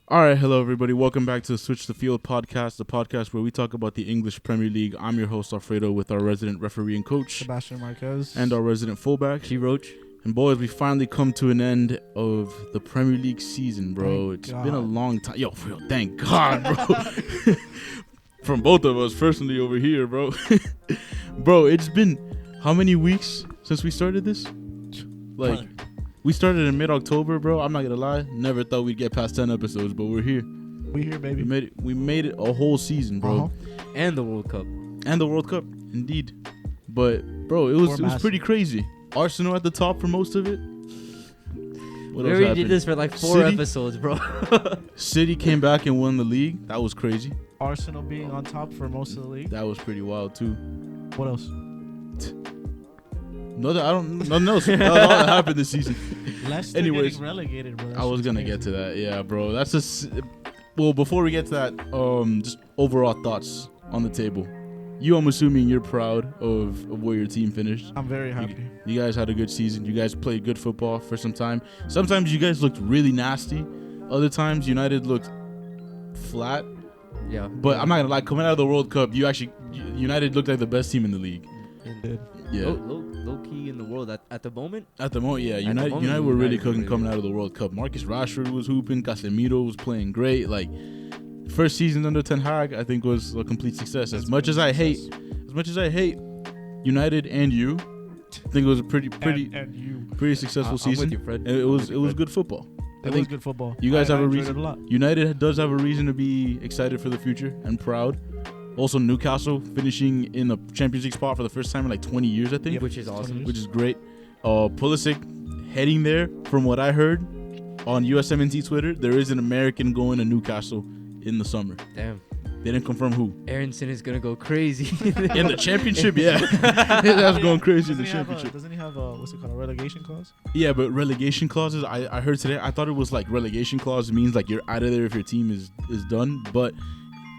All right, hello everybody. Welcome back to the Switch the Field podcast, the podcast where we talk about the English Premier League. I'm your host Alfredo with our resident referee and coach, Sebastian Marquez, and our resident fullback, G-Roach. And boys, we finally come to an end of the Premier League season, bro. Thank It's God. been a long time. Yo, for real, thank God, bro. From both of us personally over here, bro. Bro, it's been how many weeks since we started this? Like, we started in mid-October, bro. I'm not gonna lie. Never thought we'd get past 10 episodes, but we're here. We here, baby. We made it a whole season, bro. Uh-huh. And the World Cup. And the World Cup, indeed. But bro, it was pretty crazy. Arsenal at the top for most of it. What We else already happened? did this for like 4 City? episodes, bro. City came back and won the league. That was crazy. Arsenal being on top for most of the league. That was pretty wild too. What else? Nothing else that happened this season. Leicester Anyways, getting relegated, bro. I was gonna get to that. Yeah, bro. That's just. Well, before we get to that, just overall thoughts on the table. I'm assuming you're proud of where your team finished. I'm very happy. You guys had a good season. You guys played good football for some time. Sometimes you guys looked really nasty. Other times United looked flat. Yeah. But I'm not gonna lie, coming out of the World Cup, United looked like the best team in the league. It Yeah. Low key in the world at the moment. At the moment, yeah. the United moment, were really United cooking were coming really out of the World Cup. Marcus Rashford was hooping. Casemiro was playing great. Like, first season under Ten Hag, I think was a complete success. As much as I hate United and you, I think it was a pretty successful I'm season. with you, Fred. It was good football. I was think good football. you guys have a enjoyed reason. it a lot. United does have a reason to be excited for the future and proud. Also, Newcastle finishing in the Champions League spot for the first time in like 20 years, I think, Yep. Which is awesome. which is great. Pulisic heading there, from what I heard on USMNT Twitter, there is an American going to Newcastle in the summer. Damn. They didn't confirm who. Aronson is gonna go crazy. In the championship, yeah. That's going crazy in the championship. Doesn't he have a what's it called, a relegation clause? Yeah, but relegation clauses, I heard today, I thought it was like relegation clause means like you're out of there if your team is done. But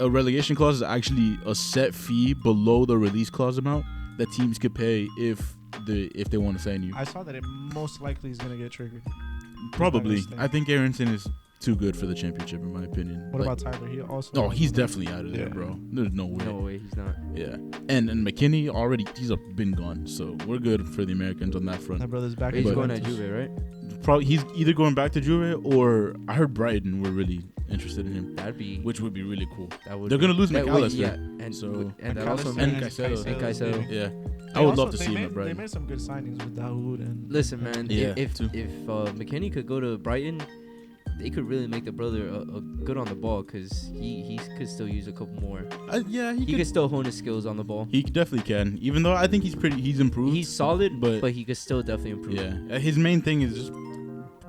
a relegation clause is actually a set fee below the release clause amount that teams could pay if they want to sign you. I saw that it most likely is gonna get triggered. Probably. That's my I think Aronson is too good for the championship, in my opinion. What Like, about Tyler? He also. Oh, he's definitely out of there, Yeah. bro. There's no way. No way, he's not. Yeah. And McKinney already, he's been gone. So we're good for the Americans on that front. My brother's back. But he's in going to Juventus. Juve, right? Probably he's either going back to Juve or I heard Brighton were really interested in him, That'd be. which would be really cool. That would They're be- gonna lose that would- McAllister. Yeah, and So- and that also McAllister and means Caicedo. And Caicedo. Yeah. They I would also- love to they see him made- at Brighton. They made some good signings with Dahoud and. Listen, man. Yeah, if too. McKinney could go to Brighton, they could really make the brother a good on the ball because he could still use a couple more. Yeah, He could still hone his skills on the ball. He definitely can. Even though I think he's improved. He's solid, but- but he could still definitely improve. Yeah, his main thing is just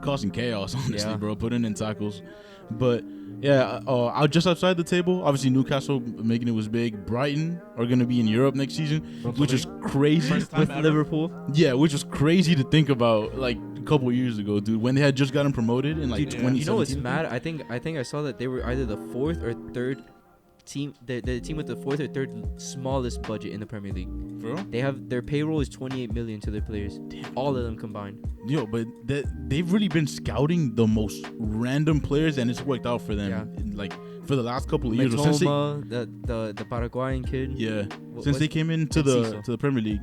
causing chaos, honestly, Yeah. bro. Putting in tackles. But yeah, out just outside the table, obviously Newcastle making it was big. Brighton are gonna be in Europe next season, which is crazy. First time With ever. Liverpool, Yeah, which was crazy to think about, like a couple years ago, dude, when they had just gotten promoted in like dude, 2017. you know what's mad? I think I saw that they were either the fourth or third team, the team with the fourth or third smallest budget in the Premier League. For real? They have their payroll is 28 million to their players, all of them combined. Yo, but they've really been scouting the most random players, and it's worked out for them. Yeah. Like for the last couple of years, or since they, Matoma, the Paraguayan kid. yeah, What- since they what's- came into and the Cecil. to the Premier League.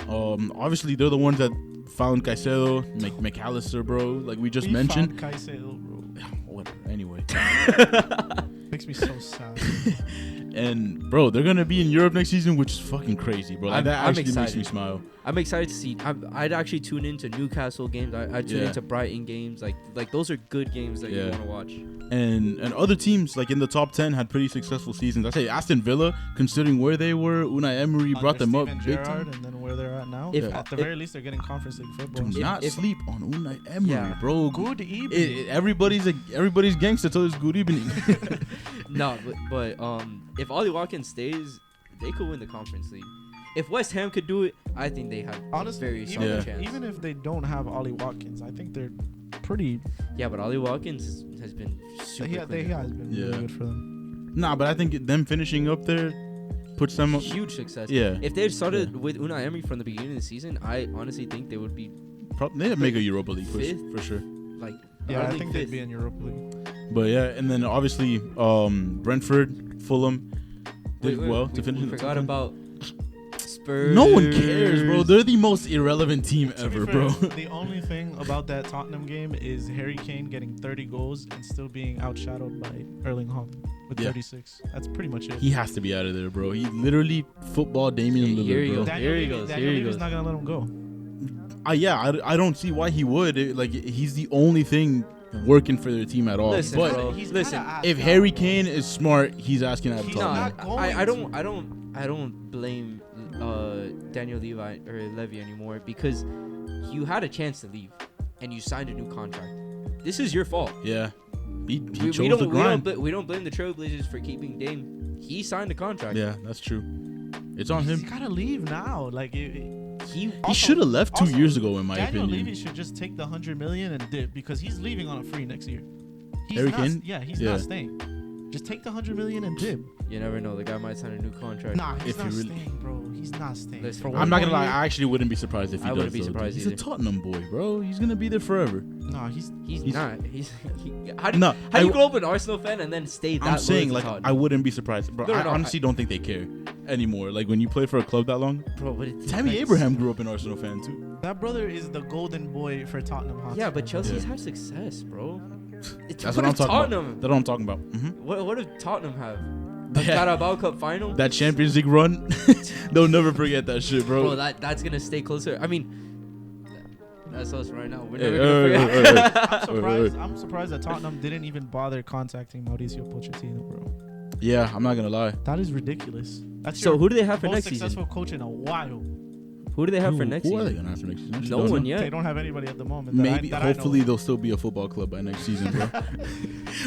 Obviously they're the ones that found Caicedo, McAllister, bro. Like we just We mentioned. found Caicedo, bro. Whatever. Anyway, Makes me so sad. and bro, they're gonna be in Europe next season, which is fucking crazy, bro. Like, I'm that actually makes excited. me smile. I'm excited to see. I'd actually tune into Newcastle games. I'd tune Yeah. into Brighton games. Like those are good games that Yeah. you want to watch. And other teams like in the top 10 had pretty successful seasons. I say Aston Villa, considering where they were, Unai Emery brought them up Steven big Gerrard, time. and then where they're at now. If- At the very least, they're getting Conference League football. Do So not if- sleep on Unai Emery, Yeah. bro. Good evening. Everybody's gangster till it's good evening. No, but if Ollie Watkins stays, they could win the Conference League. If West Ham could do it, I think they have Honestly, a very even, solid Yeah. chance. even if they don't have Ollie Watkins, I think they're pretty. Yeah, but Ollie Watkins has been super. He clinical. has been Yeah. really good for them. Nah, but I think them finishing up there puts them up. Huge success. Yeah. If they had started with Unai Emery from the beginning of the season, I honestly think they would be They'd make a Europa League push Fifth? for sure. like. Yeah, I early think fifth. they'd be in Europa League. But yeah, and then obviously Brentford, Fulham did well to finish. We forgot about Spurs. No one cares, bro. They're the most irrelevant team To be ever, fair, bro. The only thing about that Tottenham game is Harry Kane getting 30 goals and still being outshadowed by Erling Haaland with 36. That's pretty much it. He has to be out of there, bro. He literally football Damian Here he Lillard, bro. goes. Here he goes. Daniel Here he Levy's goes. not gonna let him go. I don't see why he would. He's the only thing working for their team at all. Listen, but bro. He's Listen, kinda if asked Harry out, Kane is smart, he's asking out of He's Tottenham. not going I don't blame Daniel Levy anymore because you had a chance to leave and you signed a new contract. This is your fault. Yeah, he We chose the grind. we don't blame the Trailblazers for keeping Dame. He signed a contract. Yeah, that's true. It's on He's him. gotta leave now. Like He Also- should have left 2 also, years ago, in my Daniel opinion. Levy should just take the 100 million and dip because he's leaving on a free next year. Harry Kane? Yeah, he's Yeah. not staying. Just take the 100 million and dip. You never know. The guy might sign a new contract. Nah, he's If not he really- staying, bro. He's not staying. Listen, For I'm one I'm not gonna more lie. year- I actually wouldn't be surprised if he I does. wouldn't be though, dude. surprised He's either. a Tottenham boy, bro. He's gonna be there forever. No, he's He's not. How do No, you I- grow up an Arsenal fan and then stay that I'm loyal saying to like Tottenham? I wouldn't be surprised, bro. No, I no, honestly don't think they care anymore. Like when you play for a club that long. Bro, but it's Tammy like- Abraham grew up an Arsenal fan too. that brother is the golden boy for Tottenham Hotspur. Yeah, but Chelsea's Yeah. had success, bro. It's, That's what what I'm if talking Tottenham? about. That's what I'm talking about. What if Tottenham have a Yeah. Carabao Cup final? That Champions League run, they'll never forget that shit, Bro, bro. that's gonna stay closer. I mean, that's us right now. We're Hey, never gonna hey, forget. hey, hey. I'm surprised. I'm surprised that Tottenham didn't even bother contacting Mauricio Pochettino, bro. Yeah, I'm not gonna lie. That is ridiculous. That's So your who do they have for most next successful season? coach in a while. Who do they have for next Who are they season? gonna have for next season? I actually No don't one know. yet. They don't have anybody at the moment. Maybe, that I know hopefully, of. they'll still be a football club by next season, bro.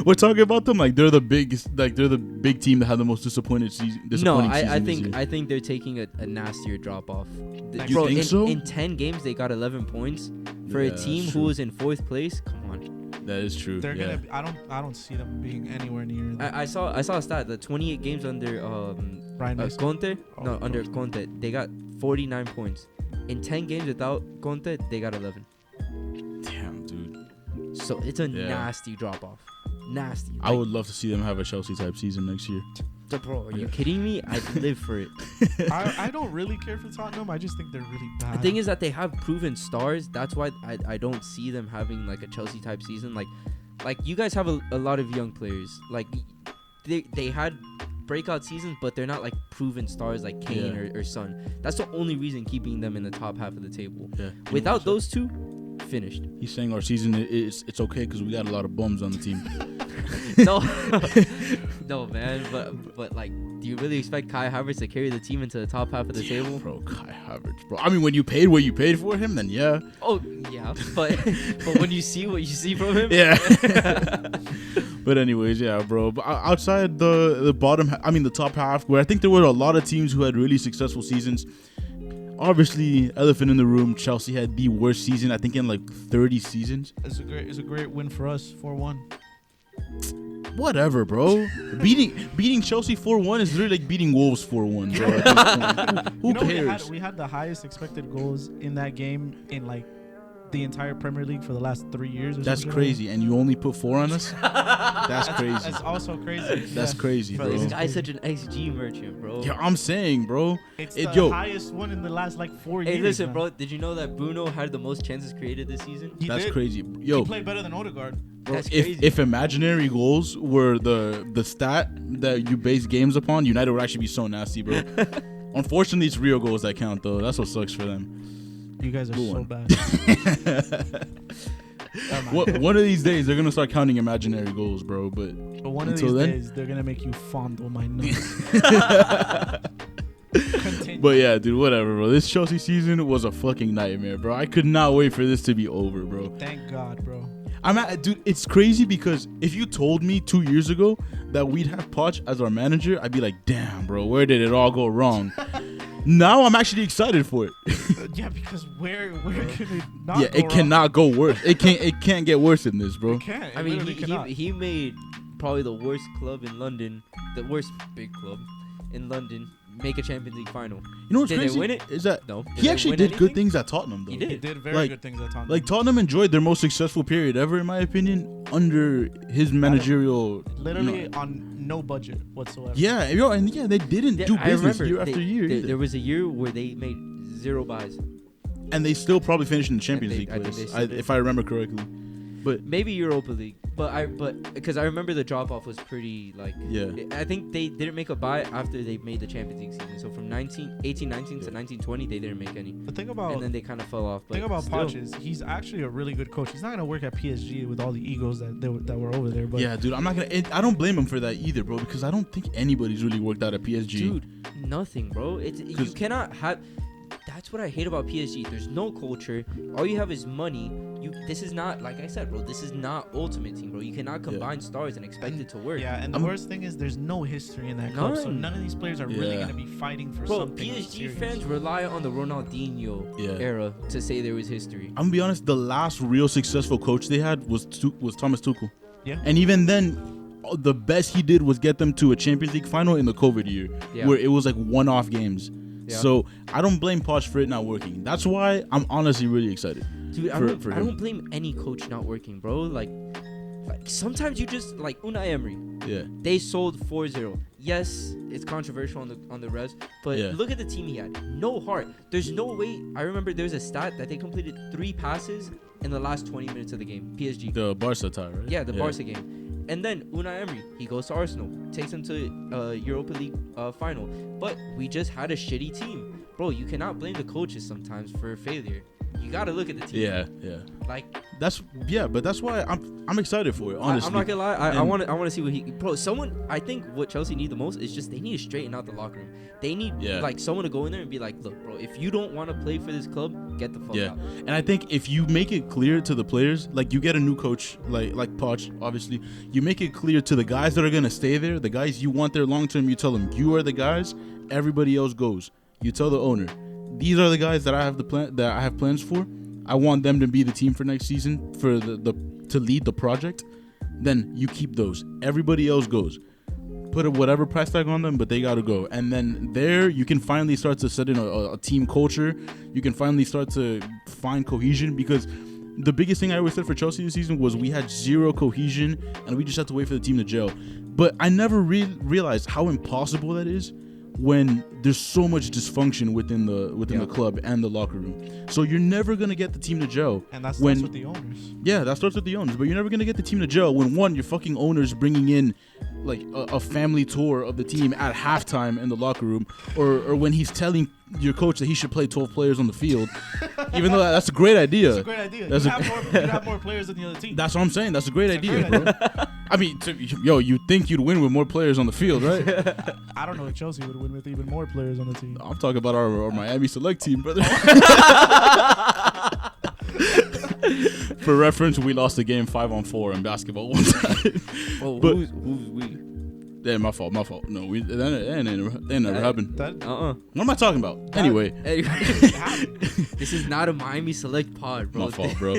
We're talking about them like they're the biggest, like they're the big team that had the most disappointed season. No, Disappointing season I this think year. I think they're taking a nastier drop off. You Bro, think so? in 10 games they got 11 points for Yeah, a that's team who true. was in 4th place. Come on. That is true. They're Yeah. gonna. I don't see them being anywhere near. I saw a stat. The 28 games under Ryan Mason. Conte. Oh, No, under Conte. Conte, they got 49 points. In 10 games without Conte, they got 11. Damn, dude. So it's a Yeah. nasty drop off. Nasty. I would love to see them have a Chelsea type season next year. Bro, are you Yeah. kidding me? I'd live for it. I don't really care for Tottenham. I just think they're really bad. The thing is that they have proven stars. That's why I don't see them having like a Chelsea type season. Like you guys have a lot of young players. Like they had breakout seasons, but they're not like proven stars like Kane Yeah. or Son. That's the only reason keeping them in the top half of the table. Yeah. Without those two, finished. He's saying our season it's okay because we got a lot of bums on the team. No, no, man. But like, do you really expect Kai Havertz to carry the team into the top half of the table? Bro, Kai Havertz, bro. I mean, when you paid what you paid for him, then yeah. Oh yeah, but when you see what you see from him, Yeah. But anyways, yeah, bro. But outside the bottom, the top half, where I think there were a lot of teams who had really successful seasons. Obviously, elephant in the room, Chelsea had the worst season, I think, in like 30 seasons. It's a great win for us. 4-1. Whatever, bro. beating Chelsea 4-1 is literally like beating Wolves 4-1, bro. At this point. Who You know, cares? we had the highest expected goals in that game in like the entire Premier League for the last 3 years. Or That's something. crazy. And you only put 4 on us? That's crazy. That's also crazy. That's Yeah. crazy, bro, bro. this guy's such an XG merchant, bro. Yeah, I'm saying, bro. It's It- the yo. highest one in the last like 4 years. Hey, listen, man. bro. Did you know that Bruno had the most chances created this season? He That's did. crazy. He Yo, played better than Odegaard. bro, That's crazy. if imaginary goals were the stat that you base games upon, United would actually be so nasty, bro. Unfortunately, it's real goals that count, though. That's what sucks for them. You guys are Good so one. bad. One of these days, they're gonna start counting imaginary goals, bro. But But one of Until these then? days, they're gonna make you fondle my nose. Continue. but yeah, dude, whatever, bro. This Chelsea season was a fucking nightmare, bro. I could not wait for this to be over, bro. Thank God, bro. Dude, it's crazy because if you told me 2 years ago that we'd have Poch as our manager, I'd be like, damn, bro, where did it all go wrong? Now I'm actually excited for it. Yeah, because where can it not? Yeah, go it wrong? cannot go worse. It can't get worse than this, bro. It can't. It I mean, literally cannot. he made probably the worst club in London, the worst big club in London, make a Champions League final. You know what's Did crazy? they win it? Is that No. Did he they actually win did good anything? things at Tottenham, though. He He did. did very Like- good things at Tottenham. Like Tottenham enjoyed their most successful period ever, in my opinion, under his managerial. literally you know- on no budget whatsoever. Yeah, they didn't Yeah, do I business remember year after year, either. there was a year where they made 0 buys. And they still probably finished in the Champions they- League I think place, they still did. if I remember correctly. But Maybe Europa League, but because I remember the drop off was pretty like. yeah, I think they didn't make a buy after they made the Champions League season. So from 18-19 to 19-20, they didn't make any, The thing about and then they kind of fell off. the thing But about still, Poch is he's actually a really good coach. He's not gonna work at PSG with all the egos that were over there. But yeah, dude, I'm not gonna. I don't blame him for that either, bro, because I don't think anybody's really worked out at PSG. dude, nothing, bro. You 'Cause- cannot have. That's what I hate about PSG. There's no culture. All you have is money. This is not, like I said, bro. This is not Ultimate Team, bro. You cannot combine stars and expect it to work. yeah, and the worst thing is there's no history in that club, so None. none of these players are really Yeah. gonna be fighting for Bro, something. PSG serious. fans rely on the Ronaldinho Yeah. era to say there was history. I'm gonna be honest. The last real successful coach they had was Thomas Tuchel. Yeah. And even then, the best he did was get them to a Champions League final in the COVID year, Yeah. where it was like one-off games. Yeah. So I don't blame Poch for it not working. That's why I'm honestly really excited. Dude, I for don't him. blame any coach not working, bro. Like sometimes you just like Unai Emery. Yeah. They sold 4-0. Yes, it's controversial on the res, but Yeah. look at the team he had. No heart. There's no way. I remember there was a stat that they completed 3 passes in the last 20 minutes of the game. PSG. The Barca tie, right? Yeah, the Barca game. And then Unai Emery, he goes to Arsenal, takes them to Europa League final. But we just had a shitty team. Bro, you cannot blame the coaches sometimes for failure. You got to look at the team. Yeah. Like, But that's why I'm excited for it. Honestly, I'm not gonna lie. I And- want to see what he. Bro, I think what Chelsea need the most is just they need to straighten out the locker room. They need like someone to go in there and be like, look, bro, if you don't want to play for this club, get the fuck out. And I think if you make it clear to the players, like you get a new coach, like Poch, obviously, you make it clear to the guys that are gonna stay there, the guys you want there long term. You tell them you are the guys. Everybody else goes. You tell the owner, these are the guys that I have plans for. I want them to be the team for next season for to lead the project. Then you keep those. Everybody else goes. Put whatever price tag on them, but they gotta go. And then there you can finally start to set in a team culture. You can finally start to find cohesion, because the biggest thing I always said for Chelsea this season was we had zero cohesion and we just had to wait for the team to gel. But I never realized how impossible that is when there's so much dysfunction within the club and the locker room. So you're never gonna get the team to gel. And that starts when with the owners. Yeah, that starts with the owners, but you're never gonna get the team to gel when one, your fucking owner's bringing in like a family tour of the team at halftime in the locker room, or when he's telling your coach that he should play 12 players on the field, even though that's a great idea. That's a great idea. That's You have more players than the other team. That's what I'm saying. That's a great idea, great bro. I mean, you'd think you'd win with more players on the field, right? I don't know if Chelsea would win with even more players on the team. I'm talking about our Miami Select team, brother. For reference, we lost the game 5-on-4 in basketball one time. Oh, But- who's we? Yeah, my fault. No, that never happened. That What am I talking about? Anyway, This is not a Miami Select pod, bro. my fault, bro.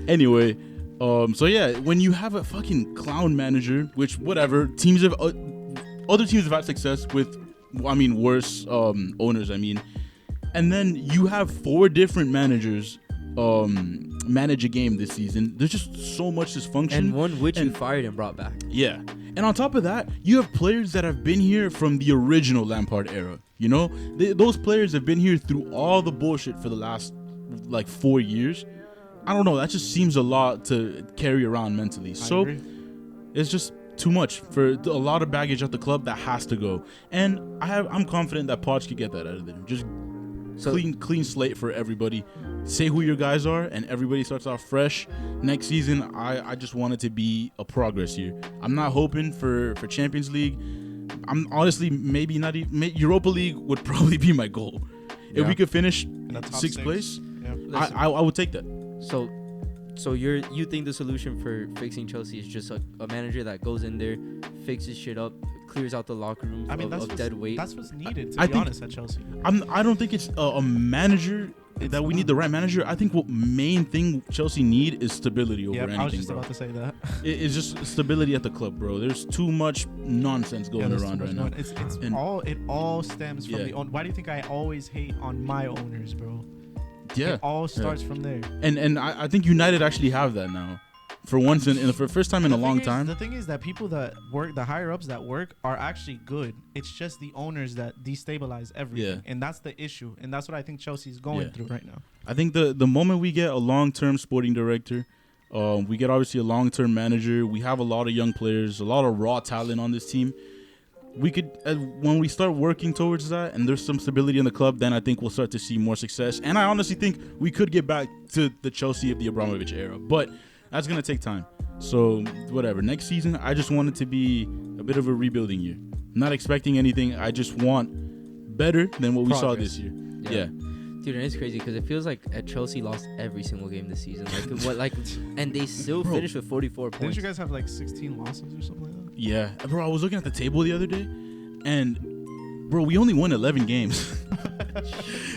Anyway, so yeah, when you have a fucking clown manager, which whatever teams have, other teams have had success with, worse owners. And then you have 4 different managers manage a game this season. There's just so much dysfunction. And one which you And- fired and brought back. Yeah. And on top of that, you have players that have been here from the original Lampard era. You know, those players have been here through all the bullshit for the last 4 years. I don't know. That just seems a lot to carry around mentally. So agree. it's just too much for a lot of baggage at the club that has to go. And I'm confident that Poch could get that out of there. Just clean slate for everybody. Say who your guys are, and everybody starts off fresh. Next season, I just want it to be a progress year. I'm not hoping for Champions League. I'm honestly maybe not even Europa League would probably be my goal. If we could finish in the top 6th place, Yeah. I would take that. So you think the solution for fixing Chelsea is just a manager that goes in there, fixes shit up, clears out the locker room I mean, of dead weight? That's what's needed, I to be think- honest, at Chelsea. I don't think it's a manager that we need the right manager. I think what main thing Chelsea need is stability over anything, I was just bro. about to say that. It's just stability at the club, bro. There's too much nonsense going around right now. It all stems from the own. Why do you think I always hate on my owners, bro? Yeah, it all starts from there. And I think United actually have that now. For once, for the first time in a long time. The thing is that people that work, the higher ups that work, are actually good. It's just the owners that destabilize everything, and that's the issue. And that's what I think Chelsea's going through right now. I think the moment we get a long-term sporting director, we get obviously a long-term manager. We have a lot of young players, a lot of raw talent on this team. We could, when we start working towards that, and there's some stability in the club, then I think we'll start to see more success. And I honestly think we could get back to the Chelsea of the Abramovich era, but that's going to take time. So, whatever. Next season, I just want it to be a bit of a rebuilding year. I'm not expecting anything. I just want better than what we saw this year. Yeah. Dude, and it's crazy because it feels like Chelsea lost every single game this season. And they still finished with 44 points. Didn't you guys have like 16 losses or something like that? Yeah. Bro, I was looking at the table the other day, and, bro, we only won 11 games.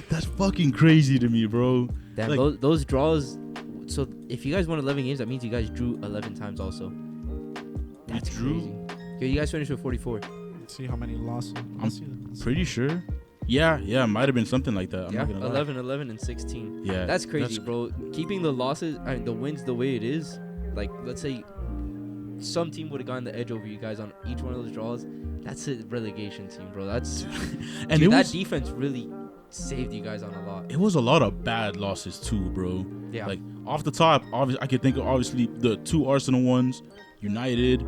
That's fucking crazy to me, bro. Damn, like, those draws... So if you guys won 11 games, that means you guys drew 11 times also. That's crazy. Yo, you guys finished with 44. Let's see how many losses. I'm pretty sure. Yeah, it might have been something like that. I'm not gonna 11, and 16. Yeah. That's crazy, bro. Keeping the losses, the wins the way it is, like, let's say some team would have gotten the edge over you guys on each one of those draws. That's a relegation team, bro. That's and that defense really saved you guys on a lot. It was a lot of bad losses too, bro. Yeah. Like off the top, I could think of obviously the 2 Arsenal ones, United,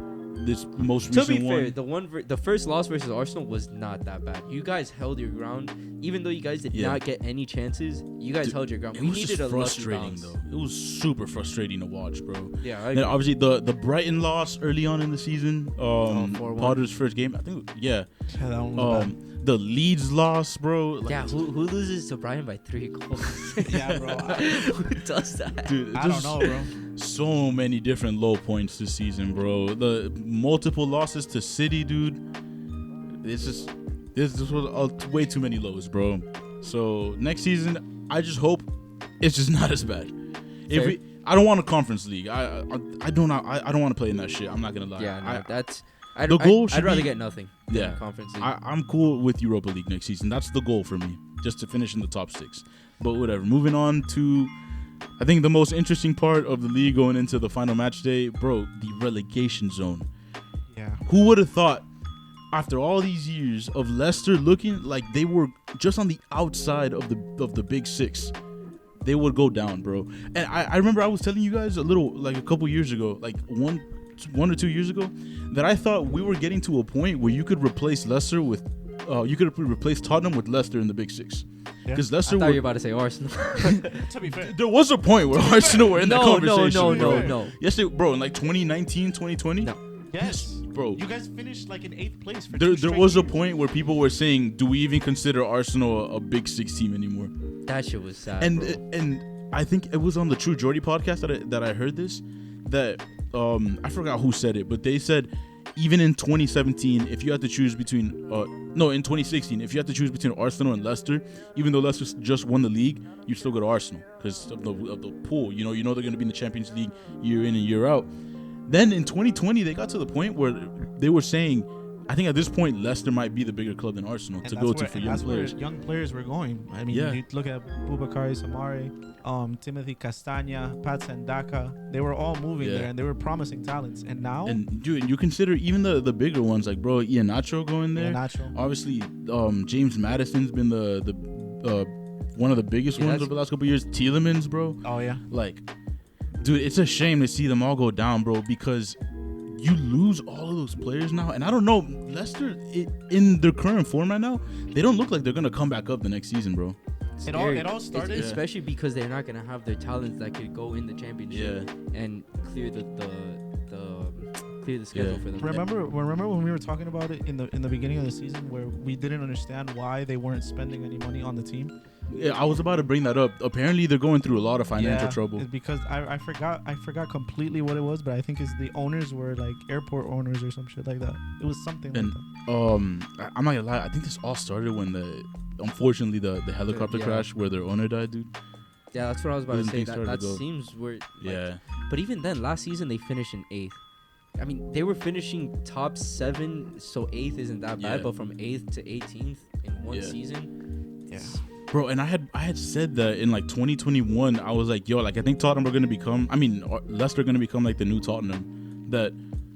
this most recent one. To be fair, the first loss versus Arsenal was not that bad. You guys held your ground, even though you guys did not get any chances. You guys held your ground. We needed a frustrating though. It was super frustrating to watch, bro. Yeah. And obviously the Brighton loss early on in the season, Potter's first game. I think that one was bad. The Leeds loss, bro. Like, who loses to Brighton by 3 goals? Yeah, bro. Who does that? Dude, I don't know, bro. So many different low points this season, bro. The multiple losses to City, dude. This was way too many lows, bro. So next season, I just hope it's just not as bad. I don't want a conference league. I don't want to play in that shit. I'm not gonna lie. Yeah, no, I'd rather get nothing. Yeah, conference league. I'm cool with Europa League next season. That's the goal for me, just to finish in the top 6. But whatever. Moving on to, I think the most interesting part of the league going into the final match day, bro, the relegation zone. Yeah. Who would have thought, after all these years of Leicester looking like they were just on the outside of the Big 6, they would go down, bro. And I remember I was telling you guys a couple years ago, like one or 2 years ago, that I thought we were getting to a point where you could replace Leicester with, you could replace Tottenham with Leicester in the Big 6. Because Leicester, I thought you were about to say Arsenal. To be fair, there was a point where Arsenal were in that conversation. No. Yes, bro, in like 2019, 2020. No. Yes, bro. You guys finished like in 8th place. There was a point where people were saying, "Do we even consider Arsenal a Big 6 team anymore?" That shit was sad. And I think it was on the True Geordie podcast that I heard this. That I forgot who said it, but they said even in 2017, if you had to choose between in 2016, if you had to choose between Arsenal and Leicester, even though Leicester just won the league, you'd still go to Arsenal because of the pool. You know they're going to be in the Champions League year in and year out. Then in 2020, they got to the point where they were saying, I think at this point, Leicester might be the bigger club than Arsenal to go to for young players. Where young players were going. I mean, you look at Boubakary Samare, Timothy Castagna, Pat Sandaka. They were all moving there, and they were promising talents. And now, dude, you consider even the bigger ones, like bro, Iheanacho going there. Obviously, James Maddison's been the one of the biggest ones over the last couple of years. Tielemans, bro. Oh yeah. Like, dude, it's a shame to see them all go down, bro, because you lose all of those players now. And I don't know, Leicester, in their current form right now, they don't look like they're going to come back up the next season, bro. It all started. Especially because they're not going to have their talents that could go in the championship and clear the schedule for them. Remember when we were talking about it in the beginning of the season where we didn't understand why they weren't spending any money on the team? Yeah, I was about to bring that up. Apparently, they're going through a lot of financial trouble. It's because I forgot completely what it was, but I think it's the owners were like airport owners or some shit like that. It was something like that. I'm not gonna lie. I think this all started when unfortunately the helicopter crash where their owner died, dude. Yeah, that's what I was about to say. That seems weird. Yeah. But even then, last season they finished in 8th. I mean, they were finishing top 7, so 8th isn't that bad. But from 8th to 18th in one season, Bro, and I had said that in like 2021, I was like, yo, like I think Tottenham are gonna become. I mean, Leicester are gonna become like the new Tottenham that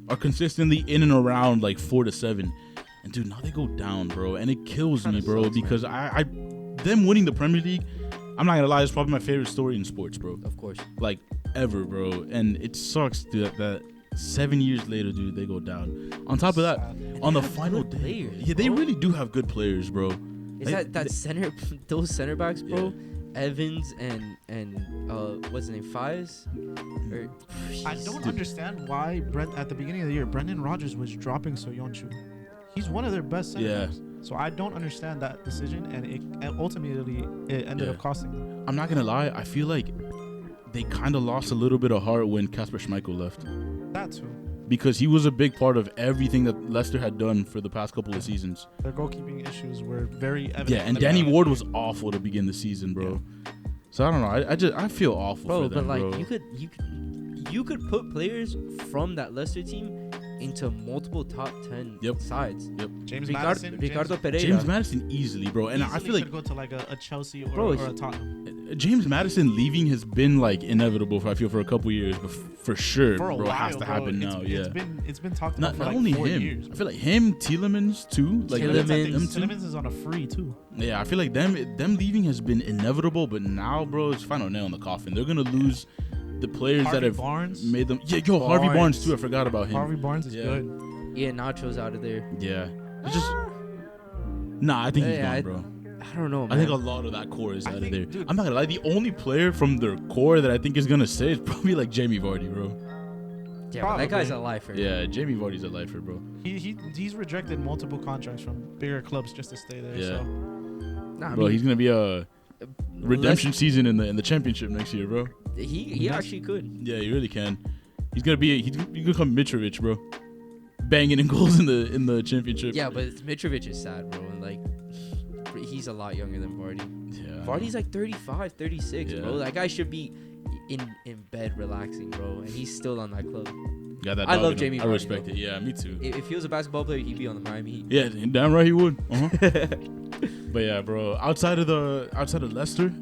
are consistently in and around like 4 to 7. And dude, now they go down, bro, and it kills me, bro, because I them winning the Premier League. I'm not gonna lie, it's probably my favorite story in sports, bro. Of course. Like, ever, bro. And it sucks, dude, that 7 years later, dude, they go down. On top of that, on the final day, they really do have good players, bro. Is that center, those center backs, bro? Yeah. Evans and what's his name, Fies? I don't understand why at the beginning of the year, Brendan Rodgers was dropping Soyuncu. He's one of their best center backs. So I don't understand that decision, and ultimately it ended up costing them. I'm not gonna lie, I feel like they kind of lost a little bit of heart when Kasper Schmeichel left. That too. Because he was a big part of everything that Leicester had done for the past couple of seasons. Their goalkeeping issues were very evident. Yeah, and Danny Ward was awful to begin the season, bro. Yeah. So I don't know. I feel awful for them, but like bro. you could put players from that Leicester team into multiple top 10 sides. Yep. Ricardo Pereira. James Maddison easily, bro. And I feel like could go to like a Chelsea or a Tottenham. James Maddison leaving has been like inevitable for a couple years, but for sure, for a bro, while, it has to happen now. It's been talked about for not like only 4 him. years. I feel like him, Tielemans too. Like Tielemans is on a free too. Yeah, I feel like them leaving has been inevitable, but now, bro, it's final nail in the coffin. They're gonna lose the players that have made them. Yeah, Harvey Barnes too. I forgot about him. Harvey Barnes is good. Yeah, Nacho's out of there. Yeah, it's just I think he's gone, bro. I don't know, man. I think a lot of that core is out of there. Dude, I'm not gonna lie. The only player from their core that I think is gonna stay is probably like Jamie Vardy, bro. Yeah, but that guy's a lifer. Yeah, Jamie Vardy's a lifer, bro. He's rejected multiple contracts from bigger clubs just to stay there. Yeah. So. Bro, he's gonna be a redemption season in the championship next year, bro. He actually could. Yeah, he really can. He's gonna become Mitrovic, bro. Banging in goals in the championship. Yeah, but Mitrovic is sad, bro. And like, he's a lot younger than Vardy. Yeah. Vardy's like 35, 36, bro. That guy should be in bed relaxing, bro. And he's still on that club. Yeah, I love Jamie Vardy. I respect it. Yeah, me too. If he was a basketball player, he'd be on the Miami Heat. Yeah, damn right he would. But yeah, bro. Outside of Leicester,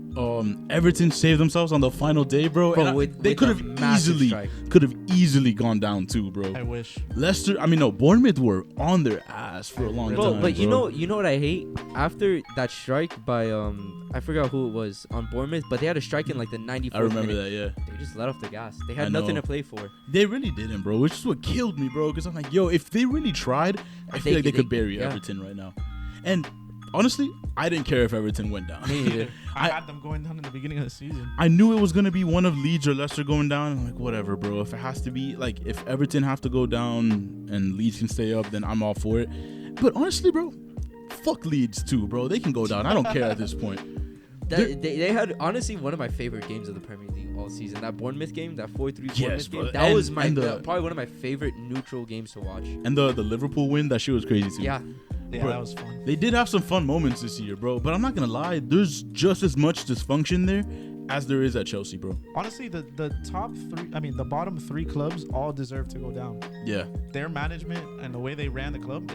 Everton saved themselves on the final day, bro. They could have easily gone down too, bro. I wish. Bournemouth were on their ass for a long time. But you know what I hate? After that strike by I forgot who it was on Bournemouth, but they had a strike in like the 94th I remember minute. that, yeah. They just let off the gas. They had nothing to play for. They really didn't, bro. Which is what killed me, bro. Because I'm like, yo, if they really tried, I feel like they could bury Everton right now. And honestly, I didn't care if Everton went down. Me either. I had them going down in the beginning of the season. I knew it was going to be one of Leeds or Leicester going down. I'm like, whatever, bro. If it has to be, like, if Everton have to go down and Leeds can stay up, then I'm all for it. But honestly, bro, fuck Leeds too, bro. They can go down. I don't care at this point. They had, honestly, one of my favorite games of the Premier League all season. That Bournemouth game, that 4-3 Bournemouth game. That was probably one of my favorite neutral games to watch. And the Liverpool win, that shit was crazy too. Yeah. Yeah, bro, that was fun. They did have some fun moments this year, bro. But I'm not going to lie. There's just as much dysfunction there as there is at Chelsea, bro. Honestly, the top three, the bottom 3 clubs all deserve to go down. Yeah. Their management and the way they ran the club,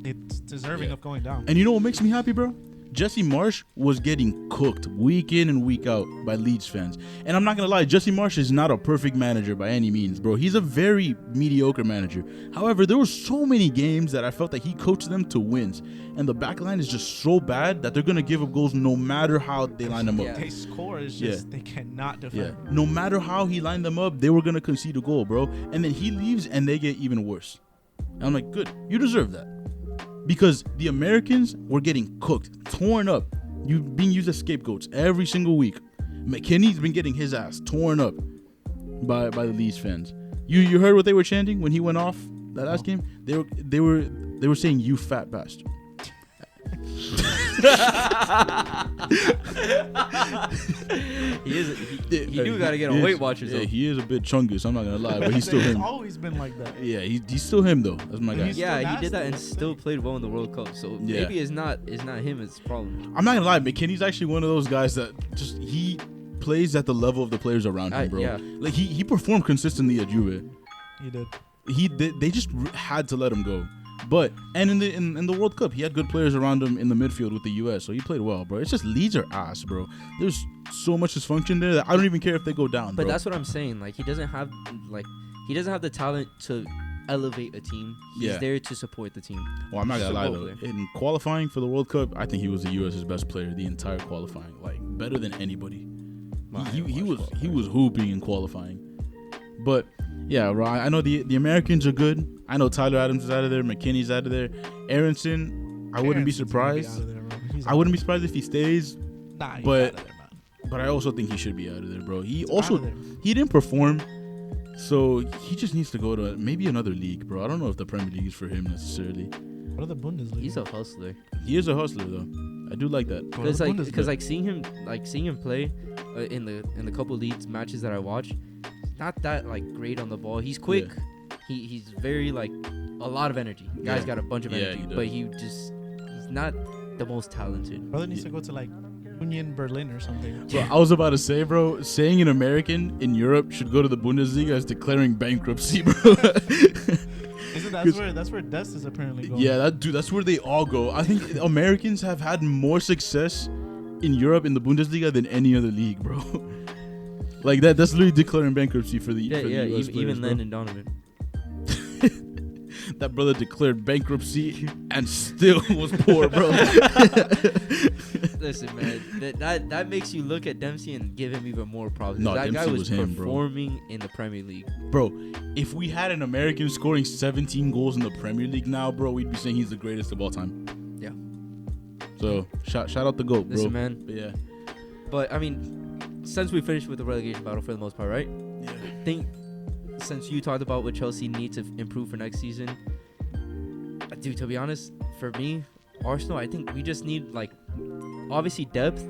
it's deserving of going down. And you know what makes me happy, bro? Jesse Marsch was getting cooked week in and week out by Leeds fans. And I'm not going to lie, Jesse Marsch is not a perfect manager by any means, bro. He's a very mediocre manager. However, there were so many games that I felt that he coached them to wins. And the back line is just so bad that they're going to give up goals no matter how they line them up. They score is just, they cannot defend. Yeah. No matter how he lined them up, they were going to concede a goal, bro. And then he leaves and they get even worse. And I'm like, good, you deserve that. Because the Americans were getting cooked, torn up. You being used as scapegoats every single week. McKinney's been getting his ass torn up by the Leeds fans. You heard what they were chanting when he went off that last game? They were saying, "You fat bastard." He do gotta get on Weight Watchers. Yeah, though. he is a bit chunky, so I'm not gonna lie, but he's still He's him. always been like that. Yeah, he's still him though. That's my guy. He's Yeah, still he did that and nasty. still played well in the World Cup. So Yeah. maybe it's not him. It's the problem. I'm not gonna lie, McKinney's actually one of those guys that just he plays at the level of the players around him, bro. Yeah. Like he performed consistently at Juve. He did. They just had to let him go. But and in the World Cup, he had good players around him in the midfield with the US, so he played well, bro. It's just Leeds are ass, bro. There's so much dysfunction there that I don't even care if they go down. But bro. that's what I'm saying. Like he doesn't have the talent to elevate a team. He's there to support the team. Well, I'm not gonna lie Support though. player. In qualifying for the World Cup, I think he was the US's best player the entire qualifying, like better than anybody. He was hooping in qualifying. But yeah, bro, I know the Americans are good. I know Tyler Adams is out of there, McKinney's out of there. Aronson, I wouldn't be surprised. I wouldn't be surprised if he stays. Nah, but- he's out of there, man. But I also think he should be out of there, bro. He He's also out of there. he didn't perform, so he just needs to go to maybe another league, bro. I don't know if the Premier League is for him necessarily. What are the Bundesliga? He's a hustler. He is a hustler though. I do like that. What are the Bundesliga? Because seeing him play in the couple Leeds matches that I watch, not that like great on the ball. He's quick. He's very like a lot of energy. Guy's got a bunch of energy, he does. but he's not the most talented. Brother needs to go to like Union Berlin or something. Bro, I was about to say, bro, saying an American in Europe should go to the Bundesliga is declaring bankruptcy, bro. Isn't that's where Dest is apparently going? Yeah, that's where they all go. I think Americans have had more success in Europe in the Bundesliga than any other league, bro. Like that's literally declaring bankruptcy for the US players, Even bro. Landon Donovan. That brother declared bankruptcy and still was poor, bro. Listen, man, that makes you look at Dempsey and give him even more problems. No, That guy Dempsey was was him, bro. performing in the Premier League. Bro, if we had an American scoring 17 goals in the Premier League now, bro, we'd be saying he's the greatest of all time. Yeah. So shout out the GOAT, bro. Listen, man. But yeah. But I mean, since we finished with the relegation battle for the most part, right? Yeah. I think since you talked about what Chelsea need to improve for next season, dude, to be honest, for me, Arsenal, I think we just need like obviously depth,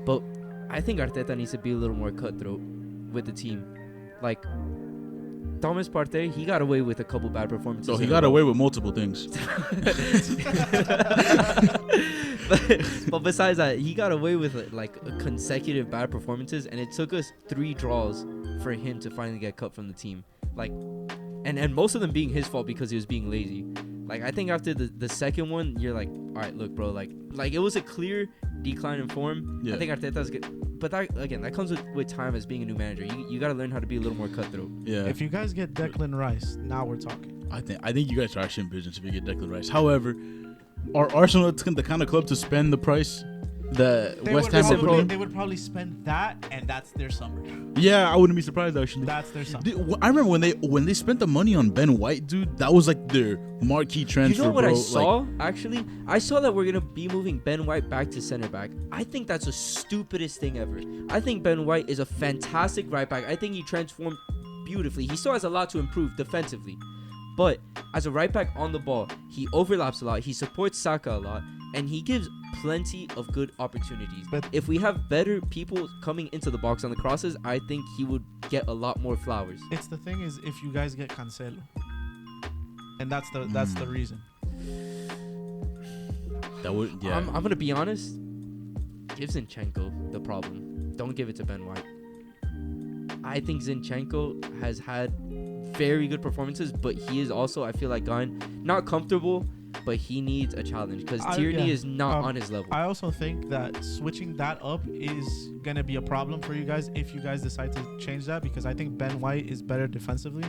but I think Arteta needs to be a little more cutthroat with the team. Like Thomas Partey, he got away with a couple bad performances. So he in a got row. away with multiple things. but besides that, he got away with like consecutive bad performances, and it took us 3 draws for him to finally get cut from the team. Like, and most of them being his fault because he was being lazy. Like, I think after the second one, you're like, all right, look, bro, like it was a clear decline in form. Yeah. I think Arteta's good, but that comes with time as being a new manager. You got to learn how to be a little more cutthroat. Yeah. If you guys get Declan Rice, now we're talking. I think you guys are actually in business if you get Declan Rice. However, are Arsenal the kind of club to spend the price that West Ham are putting? They would probably spend that, and that's their summer. Yeah, I wouldn't be surprised actually. That's their summer. Dude, I remember when they spent the money on Ben White, dude. That was like their marquee transfer. You know what bro. I saw? Actually, I saw that we're gonna be moving Ben White back to center back. I think that's the stupidest thing ever. I think Ben White is a fantastic right back. I think he transformed beautifully. He still has a lot to improve defensively, but as a right back on the ball, he overlaps a lot. He supports Saka a lot, and he gives plenty of good opportunities. But if we have better people coming into the box on the crosses, I think he would get a lot more flowers. It's the thing is, if you guys get Cancelo, and that's the reason. That would, yeah. I'm gonna be honest. Give Zinchenko the problem. Don't give it to Ben White. I think Zinchenko has had very good performances, but he is also, I feel like, gone not comfortable, but he needs a challenge because Tierney is not on his level. I also think that switching that up is gonna be a problem for you guys if you guys decide to change that, because I think Ben White is better defensively.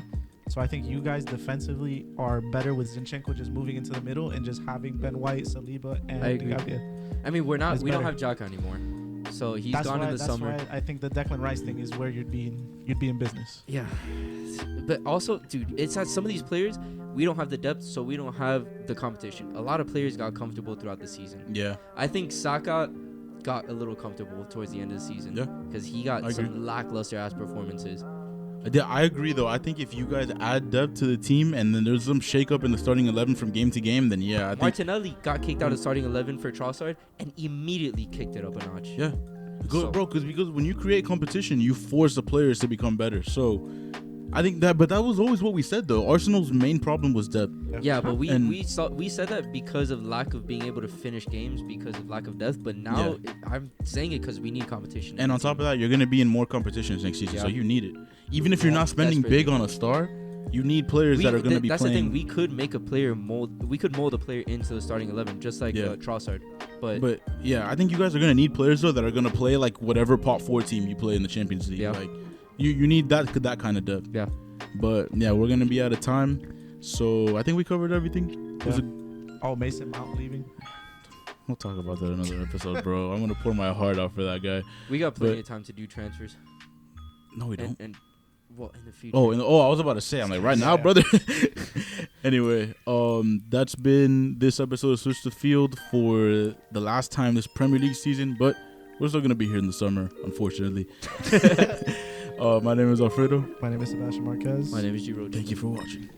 So I think you guys defensively are better with Zinchenko just moving into the middle and just having Ben White, Saliba, and I agree. Gabriel. I mean, we don't better. have Xhaka anymore, so he's That's gone why, in the that's summer. why I think the Declan Rice thing is where you'd be in business. Yeah, but also, dude, it's that some of these players, we don't have the depth, so we don't have the competition. A lot of players got comfortable throughout the season. Yeah. I think Saka got a little comfortable towards the end of the season. Yeah. Because he got some lackluster ass performances. I agree, though. I think if you guys add depth to the team and then there's some shake-up in the starting 11 from game to game, then yeah, I think... Martinelli got kicked out of starting 11 for Trossard and immediately kicked it up a notch. Yeah. Bro, because when you create competition, you force the players to become better. So I think that was always what we said, though. Arsenal's main problem was depth. Yeah, but we said that because of lack of being able to finish games, because of lack of depth. But now I'm saying it because we need competition. And on top of that, you're going to be in more competitions next season, so you need it. Even if you're not spending big on a star, you need players that are going to be playing. That's the thing. We could make a player mold. We could mold a player into the starting 11, just like Trossard. But yeah, I think you guys are going to need players, though, that are going to play like whatever pot 4 team you play in the Champions League. Yeah. Like you need that kind of depth. Yeah. But yeah, we're going to be out of time. So I think we covered everything. Yeah. Mason Mount leaving. We'll talk about that in another episode, bro. I'm going to pour my heart out for that guy. We got plenty of time to do transfers. No, we don't. And well, in the future. I was about to say, I'm like, right now, brother. Anyway, that's been this episode of Switch the Field for the last time this Premier League season, but we're still going to be here in the summer, unfortunately. My name is Alfredo. My name is Sebastian Marquez. My name is Giro. Thank you for watching.